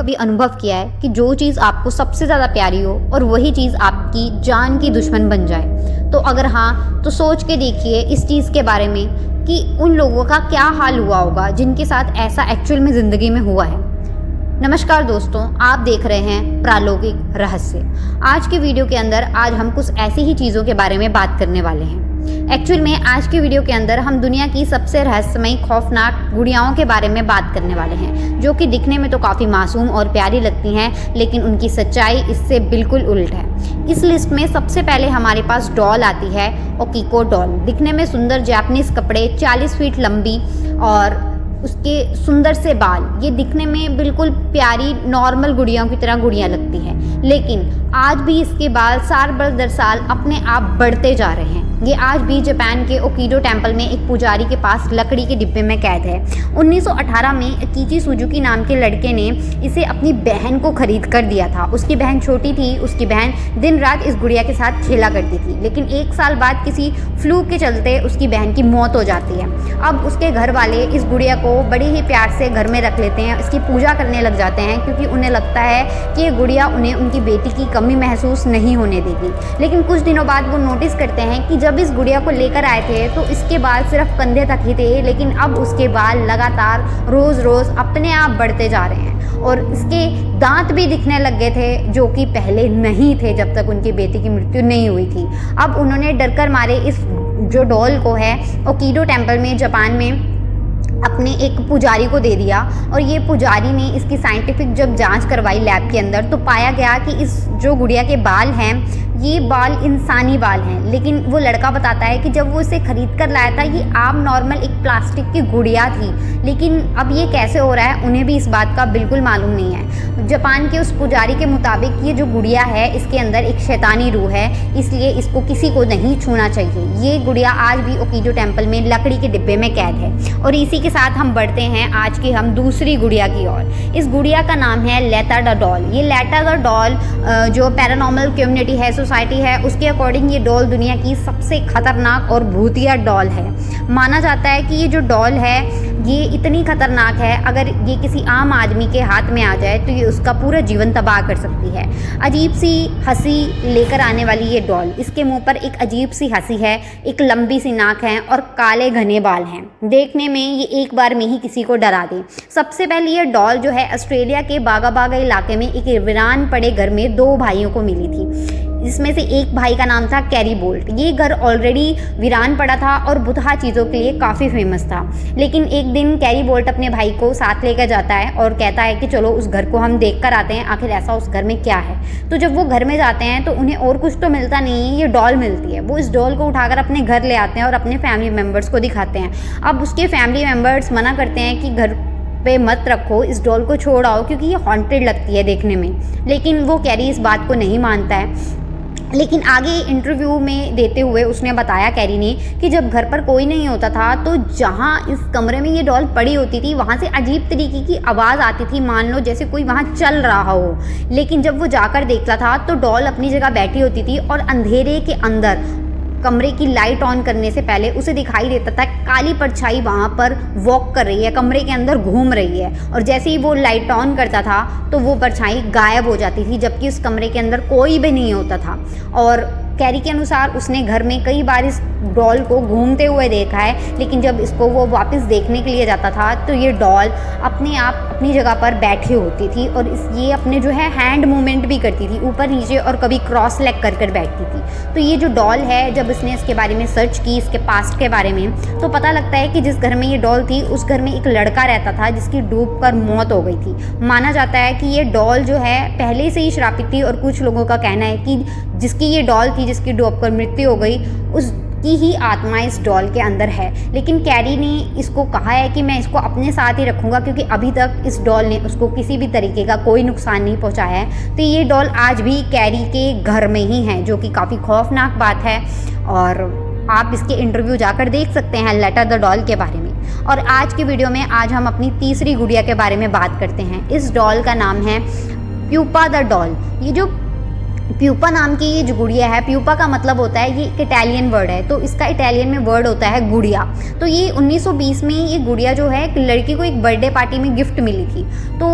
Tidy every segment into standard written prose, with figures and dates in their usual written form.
कभी अनुभव किया है कि जो चीज़ आपको सबसे ज़्यादा प्यारी हो और वही चीज़ आपकी जान की दुश्मन बन जाए? तो अगर हाँ, तो सोच के देखिए इस चीज़ के बारे में कि उन लोगों का क्या हाल हुआ होगा जिनके साथ ऐसा एक्चुअल में ज़िंदगी में हुआ है। नमस्कार दोस्तों, आप देख रहे हैं प्रालौकिक रहस्य। आज की वीडियो के अंदर आज हम कुछ ऐसी ही चीज़ों के बारे में बात करने वाले हैं। एक्चुअल में आज की वीडियो के अंदर हम दुनिया की सबसे रहस्यमयी खौफनाक गुड़ियाओं के बारे में बात करने वाले हैं, जो कि दिखने में तो काफ़ी मासूम और प्यारी लगती हैं, लेकिन उनकी सच्चाई इससे बिल्कुल उल्ट है। इस लिस्ट में सबसे पहले हमारे पास डॉल आती है, ओकिको डॉल। दिखने में सुंदर जापानीज कपड़े, 40 फीट लंबी और उसके सुंदर से बाल, ये दिखने में बिल्कुल प्यारी नॉर्मल गुड़ियाओं की तरह गुड़ियाँ लगती हैं, लेकिन आज भी इसके बाल साल दर साल अपने आप बढ़ते जा रहे हैं। ये आज भी जापान के ओकिडो टेम्पल में एक पुजारी के पास लकड़ी के डिब्बे में कैद है। 1918 में अकीची सुजुकी नाम के लड़के ने इसे अपनी बहन को खरीद कर दिया था। उसकी बहन छोटी थी, उसकी बहन दिन रात इस गुड़िया के साथ खेला करती थी, लेकिन 1 साल बाद किसी फ्लू के चलते उसकी बहन की मौत हो जाती है। अब उसके घर वाले इस गुड़िया को बड़े ही प्यार से घर में रख लेते हैं, इसकी पूजा करने लग जाते हैं, क्योंकि उन्हें लगता है कि ये गुड़िया उन्हें उनकी बेटी की कमी महसूस नहीं होने देगी। लेकिन कुछ दिनों बाद वो नोटिस करते हैं कि जब इस गुड़िया को लेकर आए थे तो इसके बाल सिर्फ कंधे तक ही थे, लेकिन अब उसके बाल लगातार रोज़ रोज़ अपने आप बढ़ते जा रहे हैं और इसके दांत भी दिखने लग गए थे, जो कि पहले नहीं थे जब तक उनकी बेटी की मृत्यु नहीं हुई थी। अब उन्होंने डर कर मारे इस जो डॉल को है ओकिडो टेम्पल में जापान में अपने एक पुजारी को दे दिया, और ये पुजारी ने इसकी साइंटिफिक जब जांच करवाई लैब के अंदर तो पाया गया कि इस जो गुड़िया के बाल हैं ये बाल इंसानी बाल हैं। लेकिन वो लड़का बताता है कि जब वो इसे खरीद कर लाया था ये आम नॉर्मल एक प्लास्टिक की गुड़िया थी, लेकिन अब ये कैसे हो रहा है उन्हें भी इस बात का बिल्कुल मालूम नहीं है। जापान के उस पुजारी के मुताबिक ये जो गुड़िया है इसके अंदर एक शैतानी रूह है, इसलिए इसको किसी को नहीं छूना चाहिए। ये गुड़िया आज भी ओकिडो टेम्पल में लकड़ी के डिब्बे में कैद है। और इसी के साथ हम बढ़ते हैं आज की हम दूसरी गुड़िया की ओर। इस गुड़िया का नाम है लेटा द डॉल। ये लेटा द डॉल जो पैरानॉर्मल कम्युनिटी है, सोसाइटी है, उसके अकॉर्डिंग ये डॉल दुनिया की सबसे खतरनाक और भूतिया डॉल है। माना जाता है कि ये जो डॉल है ये इतनी खतरनाक है, अगर ये किसी आम आदमी के हाथ में आ जाए तो ये उसका पूरा जीवन तबाह कर सकती है। अजीब सी हंसी लेकर आने वाली ये डॉल, इसके मुंह पर एक अजीब सी हंसी है, एक लंबी सी नाक है और काले घने बाल हैं। देखने में ये एक बार में ही किसी को डरा दे। सबसे पहले ये डॉल जो है ऑस्ट्रेलिया के बागा बागा इलाके में एक वीरान पड़े घर में 2 भाइयों को मिली थी, जिसमें से एक भाई का नाम था कैरी बोल्ट। ये घर ऑलरेडी वीरान पड़ा था और बुतहा चीज़ों के लिए काफ़ी फेमस था। लेकिन एक दिन कैरी बोल्ट अपने भाई को साथ लेकर जाता है और कहता है कि चलो उस घर को हम देख कर आते हैं, आखिर ऐसा उस घर में क्या है। तो जब वो घर में जाते हैं तो उन्हें और कुछ तो मिलता नहीं है, ये डॉल मिलती है। वो इस डॉल को उठाकर अपने घर ले आते हैं और अपने फैमिली मेम्बर्स को दिखाते हैं। अब उसके फैमिली मेम्बर्स मना करते हैं कि घर पे मत रखो, इस डॉल को छोड़ आओ, क्योंकि ये हॉन्टेड लगती है देखने में। लेकिन वो कैरी इस बात को नहीं मानता है। लेकिन आगे इंटरव्यू में देते हुए उसने बताया, कैरी ने, कि जब घर पर कोई नहीं होता था तो जहाँ इस कमरे में ये डॉल पड़ी होती थी वहाँ से अजीब तरीके की आवाज़ आती थी, मान लो जैसे कोई वहाँ चल रहा हो। लेकिन जब वो जाकर देखता था तो डॉल अपनी जगह बैठी होती थी और अंधेरे के अंदर कमरे की लाइट ऑन करने से पहले उसे दिखाई देता था काली परछाई वहाँ पर वॉक कर रही है, कमरे के अंदर घूम रही है। और जैसे ही वो लाइट ऑन करता था तो वो परछाई गायब हो जाती थी, जबकि उस कमरे के अंदर कोई भी नहीं होता था। और कैरी के अनुसार उसने घर में कई बार इस डॉल को घूमते हुए देखा है, लेकिन जब इसको वो वापस देखने के लिए जाता था तो ये डॉल अपने आप अपनी जगह पर बैठी होती थी और ये अपने जो है हैंड मूवमेंट भी करती थी, ऊपर नीचे, और कभी क्रॉस लेग कर बैठती थी। तो ये जो डॉल है, जब इसने इसके बारे में सर्च की, इसके पास्ट के बारे में, तो पता लगता है कि जिस घर में ये डॉल थी उस घर में एक लड़का रहता था जिसकी डूब कर मौत हो गई थी। माना जाता है कि ये डॉल जो है पहले से ही श्रापित थी, और कुछ लोगों का कहना है कि जिसकी ये डॉल थी, जिसकी डूब कर मृत्यु हो गई, उसकी ही आत्मा इस डॉल के अंदर है। लेकिन कैरी ने इसको कहा है कि मैं इसको अपने साथ ही रखूँगा, क्योंकि अभी तक इस डॉल ने उसको किसी भी तरीके का कोई नुकसान नहीं पहुँचाया है। तो ये डॉल आज भी कैरी के घर में ही है, जो कि काफ़ी खौफनाक बात है, और आप इसके इंटरव्यू जाकर देख सकते हैं लेटा द डॉल के बारे में। और आज की वीडियो में आज हम अपनी तीसरी गुड़िया के बारे में बात करते हैं। इस डॉल का नाम है प्यूपा द डॉल। ये जो प्यूपा नाम की ये जो गुड़िया है, प्यूपा का मतलब होता है, ये एक इटालियन वर्ड है, तो इसका इटालियन में वर्ड होता है गुड़िया। तो ये 1920 में ये गुड़िया जो है एक लड़की को एक बर्थडे पार्टी में गिफ्ट मिली थी। तो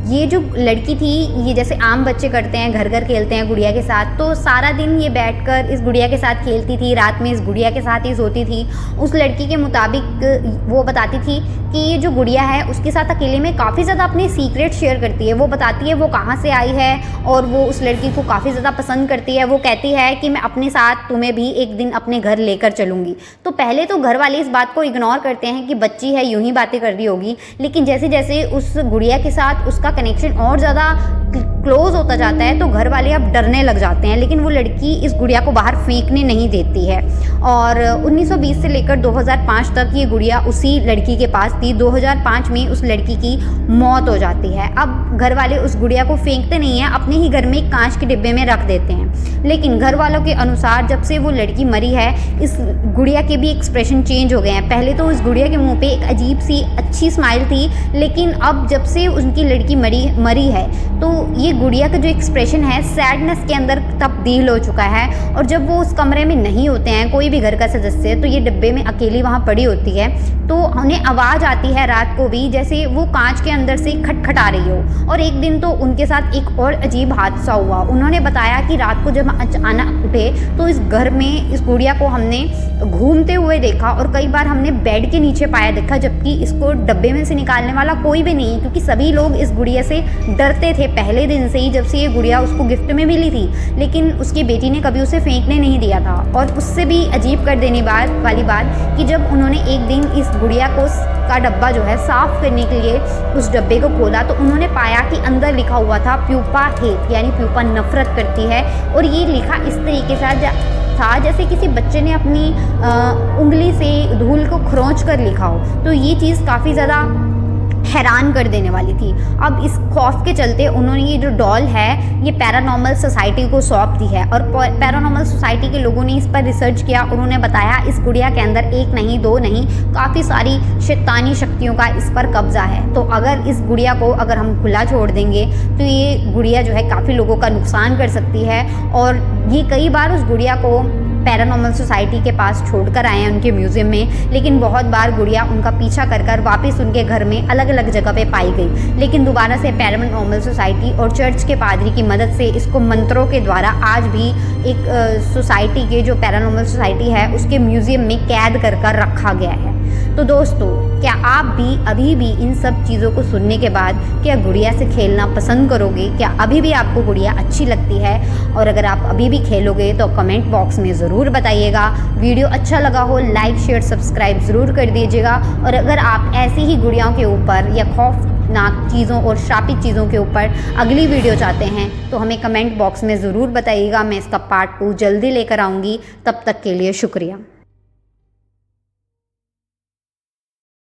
ये जो लड़की थी, ये जैसे आम बच्चे करते हैं, घर घर खेलते हैं गुड़िया के साथ, तो सारा दिन ये बैठकर इस गुड़िया के साथ खेलती थी, रात में इस गुड़िया के साथ ही सोती थी। उस लड़की के मुताबिक वो बताती थी कि ये जो गुड़िया है उसके साथ अकेले में काफ़ी ज़्यादा अपने सीक्रेट शेयर करती है। वो बताती है वो कहाँ से आई है और वो उस लड़की को काफ़ी ज़्यादा पसंद करती है। वो कहती है कि मैं अपने साथ तुम्हें भी एक दिन अपने घर लेकर चलूँगी। तो पहले तो घर वाले इस बात को इग्नोर करते हैं कि बच्ची है, यूं ही बातें कर रही होगी, लेकिन जैसे जैसे उस गुड़िया के साथ उसका कनेक्शन और ज़्यादा क्लोज होता जाता है तो घर वाले अब डरने लग जाते हैं। लेकिन वो लड़की इस गुड़िया को बाहर फेंकने नहीं देती है। और 1920 से लेकर 2005 तक ये गुड़िया उसी लड़की के पास थी। 2005 में उस लड़की की मौत हो जाती है। अब घर वाले उस गुड़िया को फेंकते नहीं हैं, अपने ही घर में एक कांच के डिब्बे में रख देते हैं। लेकिन घर वालों के अनुसार जब से वो लड़की मरी है, इस गुड़िया के भी एक्सप्रेशन चेंज हो गए हैं। पहले तो उस गुड़िया के मुँह पे एक अजीब सी अच्छी स्माइल थी, लेकिन अब जब से उनकी लड़की मरी है तो ये गुड़िया का जो एक्सप्रेशन है सैडनेस के अंदर तब्दील हो चुका है। और जब वो उस कमरे में नहीं होते हैं, कोई भी घर का सदस्य, तो ये डिब्बे में अकेली वहाँ पड़ी होती है, तो उन्हें आवाज़ आती है रात को भी जैसे वो कांच के अंदर से खटखटा रही हो। और एक दिन तो उनके साथ एक और अजीब हादसा हुआ। उन्होंने बताया कि रात को जब अचानक उठे तो इस घर में इस गुड़िया को हमने घूमते हुए देखा और कई बार हमने बेड के नीचे पाया देखा, जबकि इसको डब्बे में से निकालने वाला कोई भी नहीं, क्योंकि सभी लोग इस गुड़िया से डरते थे पहले दिन से ही, जब से ये गुड़िया उसको गिफ्ट में मिली थी। लेकिन उसकी बेटी ने कभी उसे फेंकने नहीं दिया था। और उससे भी अजीब कर देने वाली बात कि जब उन्होंने एक दिन इस गुड़िया का डब्बा जो है साफ़ करने के लिए उस डब्बे को खोला तो उन्होंने पाया कि अंदर लिखा हुआ था प्यूपा हेट, यानी प्यूपा नफरत करती है। और ये लिखा इस तरीके से था जैसे किसी बच्चे ने अपनी उंगली से धूल को खरोंच कर लिखा हो। तो ये चीज़ काफ़ी ज़्यादा हैरान कर देने वाली थी। अब इस खौफ के चलते उन्होंने ये जो डॉल है ये पैरानॉर्मल सोसाइटी को सौंप दी है। और पैरानॉर्मल सोसाइटी के लोगों ने इस पर रिसर्च किया। उन्होंने बताया इस गुड़िया के अंदर एक नहीं, दो नहीं, काफ़ी सारी शैतानी शक्तियों का इस पर कब्जा है। तो अगर इस गुड़िया को अगर हम खुला छोड़ देंगे तो ये गुड़िया जो है काफ़ी लोगों का नुकसान कर सकती है। और ये कई बार उस गुड़िया को पैरानॉर्मल सोसाइटी के पास छोड़कर आए हैं उनके म्यूज़ियम में, लेकिन बहुत बार गुड़िया उनका पीछा कर वापस उनके घर में अलग अलग जगह पे पाई गई। लेकिन दोबारा से पैरानॉर्मल सोसाइटी और चर्च के पादरी की मदद से इसको मंत्रों के द्वारा आज भी एक सोसाइटी के जो पैरानॉर्मल सोसाइटी है उसके म्यूज़ियम में कैद कर रखा गया है। तो दोस्तों, क्या आप भी अभी भी इन सब चीज़ों को सुनने के बाद क्या गुड़िया से खेलना पसंद करोगे? क्या अभी भी आपको गुड़िया अच्छी लगती है? और अगर आप अभी भी खेलोगे तो कमेंट बॉक्स में ज़रूर बताइएगा। वीडियो अच्छा लगा हो लाइक शेयर सब्सक्राइब ज़रूर कर दीजिएगा। और अगर आप ऐसी ही गुड़ियाओं के ऊपर या खौफनाक चीज़ों और श्रापित चीज़ों के ऊपर अगली वीडियो चाहते हैं तो हमें कमेंट बॉक्स में ज़रूर बताइएगा। मैं इसका पार्ट 2 जल्दी लेकर आऊँगी। तब तक के लिए शुक्रिया।